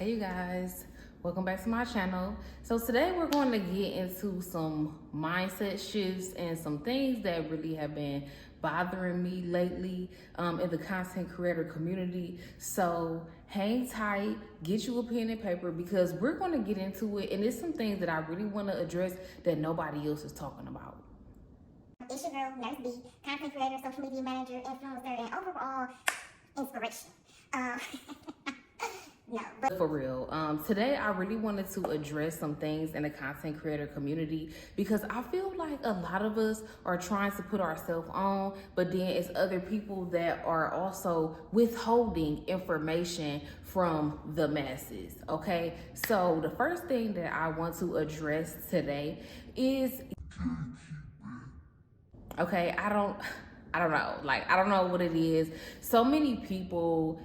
Hey you guys, welcome back to my channel. So today we're going to get into some mindset shifts and some things that really have been bothering me lately in the content creator community. So hang tight, get you a pen and paper because we're going to get into it, and it's some things that I really want to address that nobody else is talking about. It's your girl, Nurse B, content creator, social media manager, influencer, and overall inspiration. No, but for real, today I really wanted to address some things in the content creator community because I feel like a lot of us are trying to put ourselves on, but then it's other people that are also withholding information from the masses. Okay, so the first thing that I want to address today is okay, I don't know, like I don't know what it is. So many people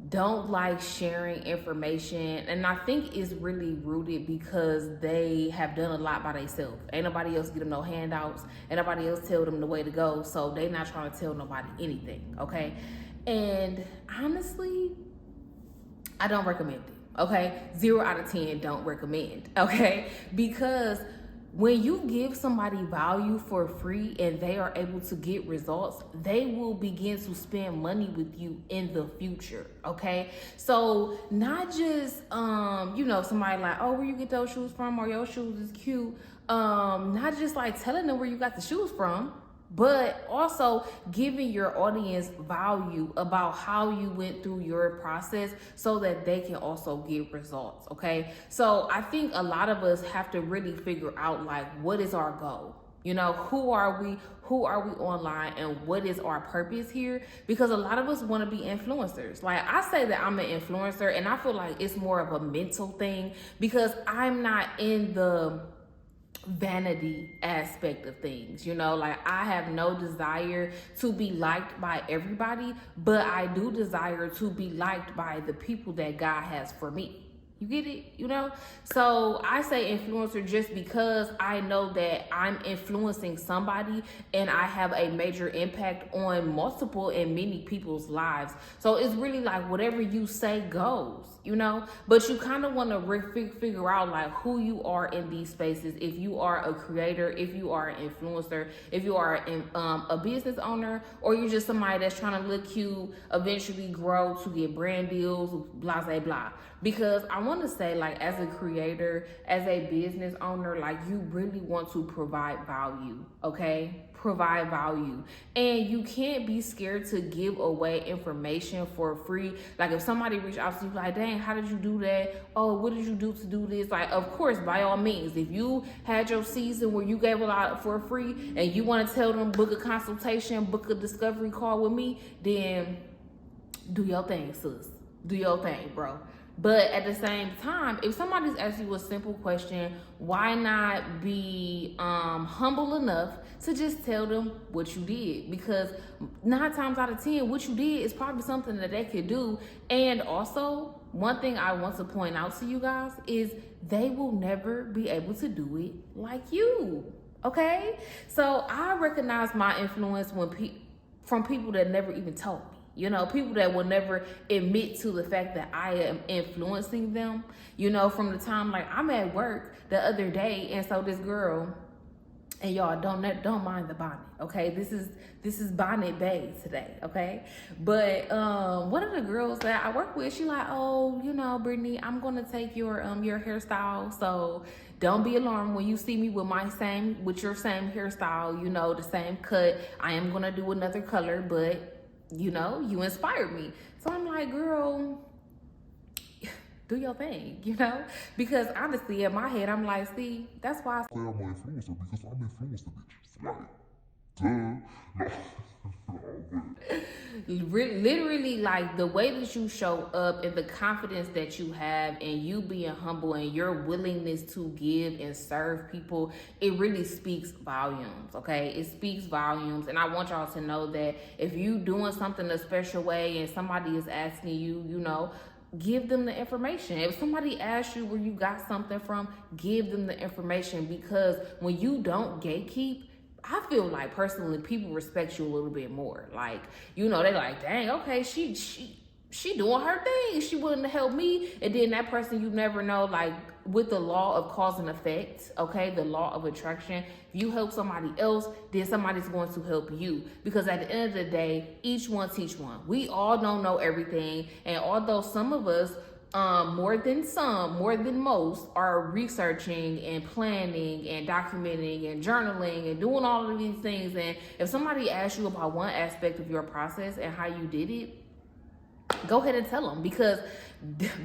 don't like sharing information, and I think it's really rooted because they have done a lot by themselves. Ain't nobody else give them no handouts, ain't nobody else tell them the way to go, so they not trying to tell nobody anything. Okay, and honestly, I don't recommend it. Okay, 0 out of 10 don't recommend. Okay, because when you give somebody value for free and they are able to get results, they will begin to spend money with you in the future. Okay, so not just somebody like, oh, where you get those shoes from, or your shoes is cute. Not just like telling them where you got the shoes from, but also giving your audience value about how you went through your process so that they can also get results. Okay, so I think a lot of us have to really figure out, like, what is our goal? You know, who are we online, and what is our purpose here? Because a lot of us want to be influencers. Like, I say that I'm an influencer, and I feel like it's more of a mental thing because I'm not in the vanity aspect of things. Like, I have no desire to be liked by everybody, but I do desire to be liked by the people that God has for me. You get it? So I say influencer just because I know that I'm influencing somebody and I have a major impact on multiple and many people's lives. So it's really like whatever you say goes, but you kind of want to figure out like who you are in these spaces. If you are a creator, if you are an influencer, if you are a business owner, or you're just somebody that's trying to look cute, eventually grow to get brand deals, blah, blah, blah. Because I want to say, like, as a creator, as a business owner, like, you really want to provide value, okay? Provide value. And you can't be scared to give away information for free. Like, if somebody reach out to you like, dang, how did you do that? Oh, what did you do to do this? Like, of course, by all means, if you had your season where you gave a lot for free and you want to tell them, book a consultation, book a discovery call with me, then do your thing, sis. Do your thing, bro. But at the same time, if somebody's asking you a simple question, why not be humble enough to just tell them what you did? Because 9 times out of 10, what you did is probably something that they could do. And also, one thing I want to point out to you guys is they will never be able to do it like you. Okay? So I recognize my influence from people that never even told me. People that will never admit to the fact that I am influencing them. From the time, like, I'm at work the other day, and so this girl, and y'all don't mind the bonnet, okay? This is Bonnet Bay today, okay? But one of the girls that I work with, she like, oh, Brittany, I'm gonna take your hairstyle, so don't be alarmed when you see me with your same hairstyle, the same cut. I am gonna do another color, but you inspired me. So I'm like, girl, do your thing, because honestly, in my head, I'm like, see, that's why I say I'm an influencer, because I'm influenced the bitches. Like, literally, like, the way that you show up and the confidence that you have and you being humble and your willingness to give and serve people, it really speaks volumes. Okay, it speaks volumes. And I want y'all to know that if you doing something a special way and somebody is asking you, give them the information. If somebody asks you where you got something from, give them the information, because when you don't gatekeep, I feel like personally people respect you a little bit more. Like, they like, dang, okay, she she doing her thing. She wouldn't help me. And then that person, you never know, like with the law of cause and effect, okay, the law of attraction, if you help somebody else, then somebody's going to help you. Because at the end of the day, each one teach one. We all don't know everything. And although some of us, more than most, are researching and planning and documenting and journaling and doing all of these things. And if somebody asks you about one aspect of your process and how you did it, go ahead and tell them, because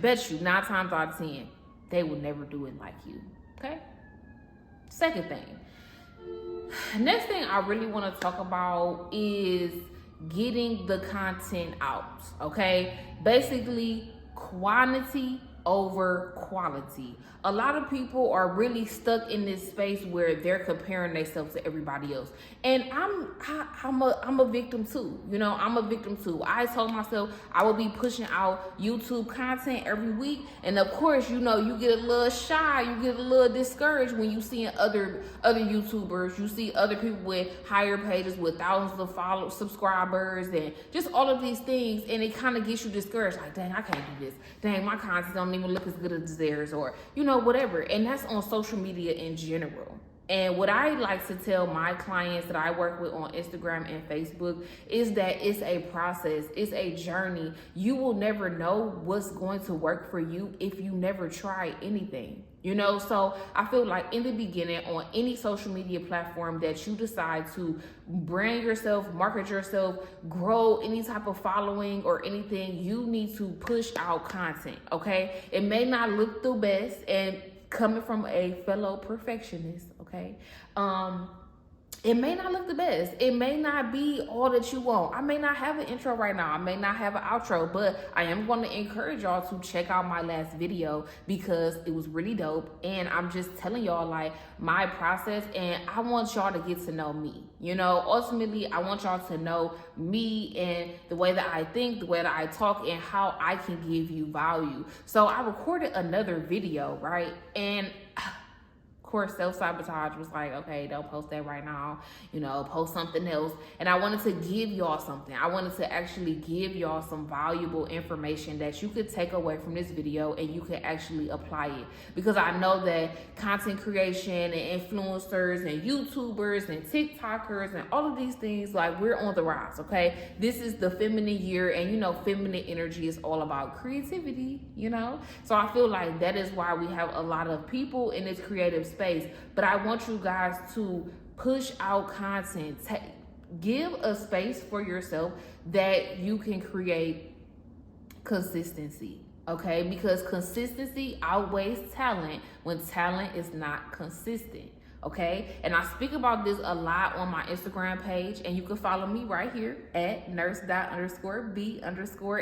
bet you 9 times out of 10, they will never do it like you. Okay. Second thing. Next thing I really want to talk about is getting the content out. Okay. Basically, quantity over quality. A lot of people are really stuck in this space where they're comparing themselves to everybody else. And I'm a victim too. You know, I'm a victim too. I told myself I would be pushing out YouTube content every week. And of course, you know, you get a little shy, you get a little discouraged when you see other YouTubers, you see other people with higher pages with thousands of subscribers and just all of these things. And it kind of gets you discouraged. Like, dang, I can't do this. Dang, my content don't even look as good as theirs, or, you know, whatever. And that's on social media in general. And what I like to tell my clients that I work with on Instagram and Facebook is that it's a process, it's a journey. You will never know what's going to work for you if you never try anything. You know, so I feel like in the beginning, on any social media platform that you decide to brand yourself, market yourself, grow any type of following or anything, you need to push out content, okay? It may not look the best, and coming from a fellow perfectionist, okay? It may not look the best. It may not be all that you want. I may not have an intro right now. I may not have an outro, but I am going to encourage y'all to check out my last video because it was really dope. And I'm just telling y'all like my process, and I want y'all to get to know me. You know, ultimately, I want y'all to know me and the way that I think, the way that I talk, and how I can give you value. So I recorded another video, right? And of course, self-sabotage was like, okay, don't post that right now, you know, post something else. And I wanted to give y'all something. I wanted to actually give y'all some valuable information that you could take away from this video and you could actually apply it. Because I know that content creation and influencers and YouTubers and TikTokers and all of these things, like, we're on the rise, okay? This is the feminine year, and you know, feminine energy is all about creativity, you know? So I feel like that is why we have a lot of people in this creative space. But I want you guys to push out content. Give a space for yourself that you can create consistency, okay? Because consistency outweighs talent when talent is not consistent, okay? And I speak about this a lot on my Instagram page, and you can follow me right here at nurse._b_.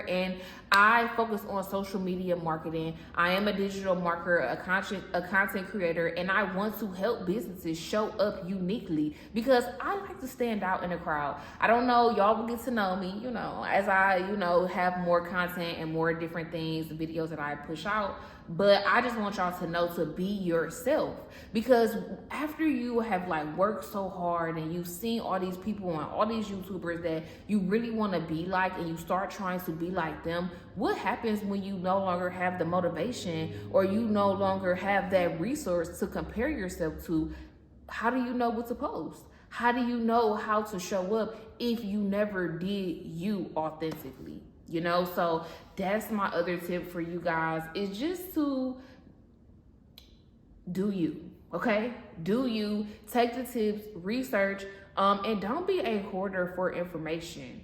And I focus on social media marketing. I am a digital marketer, a content creator, and I want to help businesses show up uniquely because I like to stand out in the crowd. I don't know, y'all will get to know me, you know, as I, you know, have more content and more different things, videos that I push out. But I just want y'all to know to be yourself, because after you have like worked so hard and you've seen all these people and all these YouTubers that you really want to be like, and you start trying to be like them, what happens when you no longer have the motivation or you no longer have that resource to compare yourself to? How do you know what to post? How do you know how to show up if you never did you authentically? You know, so that's my other tip for you guys, is just to do you, okay? Do you, take the tips, research, and don't be a hoarder for information,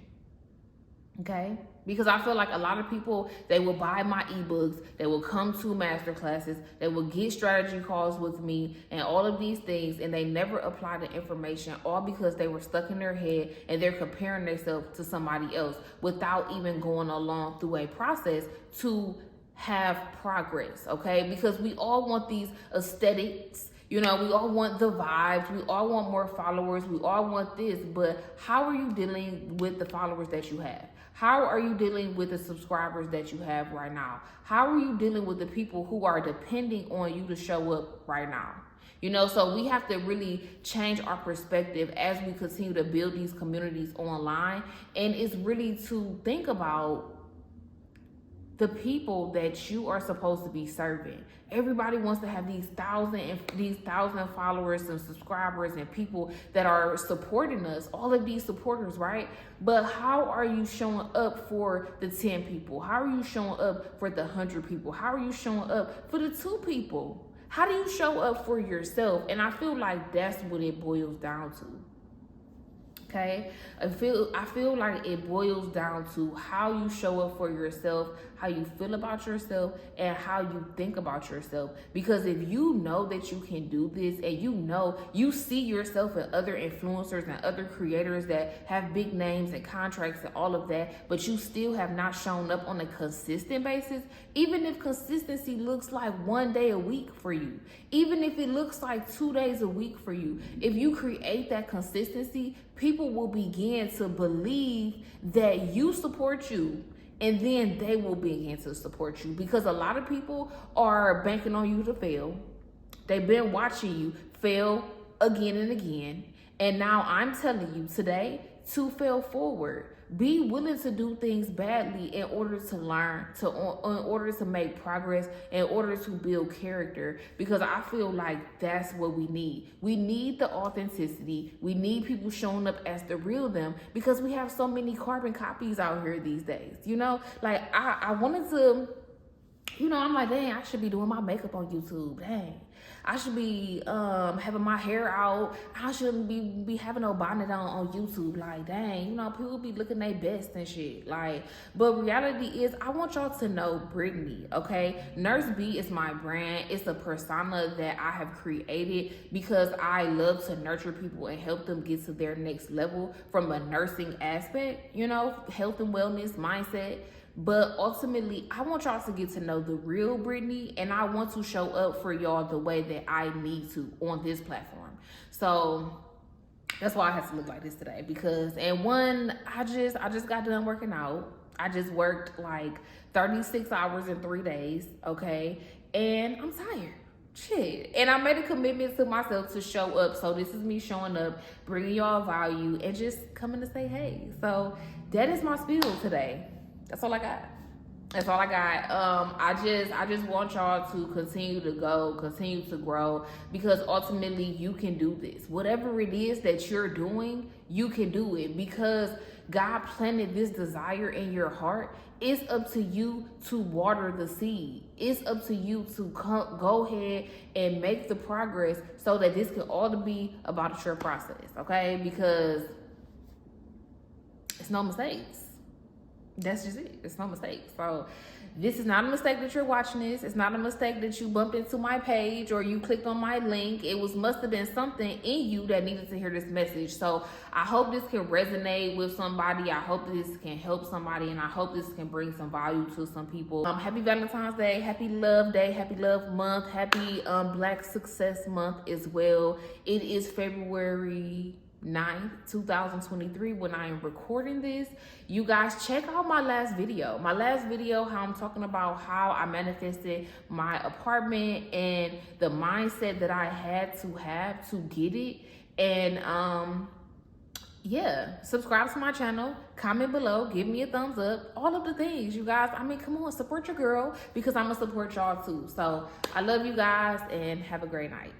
okay? Because I feel like a lot of people, they will buy my ebooks, they will come to master classes, they will get strategy calls with me and all of these things, and they never apply the information, all because they were stuck in their head and they're comparing themselves to somebody else without even going along through a process to have progress, okay? Because we all want these aesthetics. You know, we all want the vibes, we all want more followers, we all want this, but how are you dealing with the followers that you have? How are you dealing with the subscribers that you have right now? How are you dealing with the people who are depending on you to show up right now? You know, so we have to really change our perspective as we continue to build these communities online. And it's really to think about the people that you are supposed to be serving. Everybody wants to have these thousand followers and subscribers and people that are supporting us, all of these supporters, right? But how are you showing up for the 10 people? How are you showing up for the 100 people? How are you showing up for the 2 people? How do you show up for yourself? And I feel like that's what it boils down to. Okay, I feel like it boils down to how you show up for yourself, how you feel about yourself, and how you think about yourself. Because if you know that you can do this, and you know you see yourself in other influencers and other creators that have big names and contracts and all of that, but you still have not shown up on a consistent basis, even if consistency looks like 1 day a week for you, even if it looks like 2 days a week for you, if you create that consistency, people will begin to believe that you support you, and then they will begin to support you, because a lot of people are banking on you to fail. They've been watching you fail again and again, and now I'm telling you today to fail forward. Be willing to do things badly in order to learn, in order to make progress, in order to build character, because I feel like that's what we need. We need the authenticity. We need people showing up as the real them, because we have so many carbon copies out here these days. You know, like I wanted to, you know, I'm like, dang, I should be doing my makeup on YouTube. Dang, I should be having my hair out. I shouldn't be having no bonnet on YouTube. Like, dang, you know, people be looking their best and shit. Like, but reality is, I want y'all to know Brittany, okay? Nurse B is my brand. It's a persona that I have created because I love to nurture people and help them get to their next level from a nursing aspect, you know, health and wellness mindset. But ultimately, I want y'all to get to know the real Brittany, and I want to show up for y'all the way that I need to on this platform. So that's why I had to look like this today, because, and one, I just got done working out. I just worked like 36 hours in 3 days, okay? And I'm tired. Shit. And I made a commitment to myself to show up. So this is me showing up, bringing y'all value, and just coming to say hey. So that is my spiel today. That's all I got. That's all I got. I just want y'all to continue to go, continue to grow, because ultimately you can do this. Whatever it is that you're doing, you can do it, because God planted this desire in your heart. It's up to you to water the seed. It's up to you to go ahead and make the progress so that this can all be about your process, okay? Because it's no mistakes. That's just it. It's no mistake. So this is not a mistake that you're watching this. It's not a mistake that you bumped into my page or you clicked on my link. It must have been something in you that needed to hear this message. So I hope this can resonate with somebody. I hope this can help somebody, and I hope this can bring some value to some people. Happy Valentine's Day, happy Love Day, happy Love Month, happy Black Success Month as well. It is February 9th, 2023 when I am recording this. You guys check out my last video. How I'm talking about how I manifested my apartment and the mindset that I had to have to get it. And yeah, subscribe to my channel, comment below, give me a thumbs up, all of the things, you guys. I mean, come on, support your girl, because I'm gonna support y'all too. So I love you guys, and have a great night.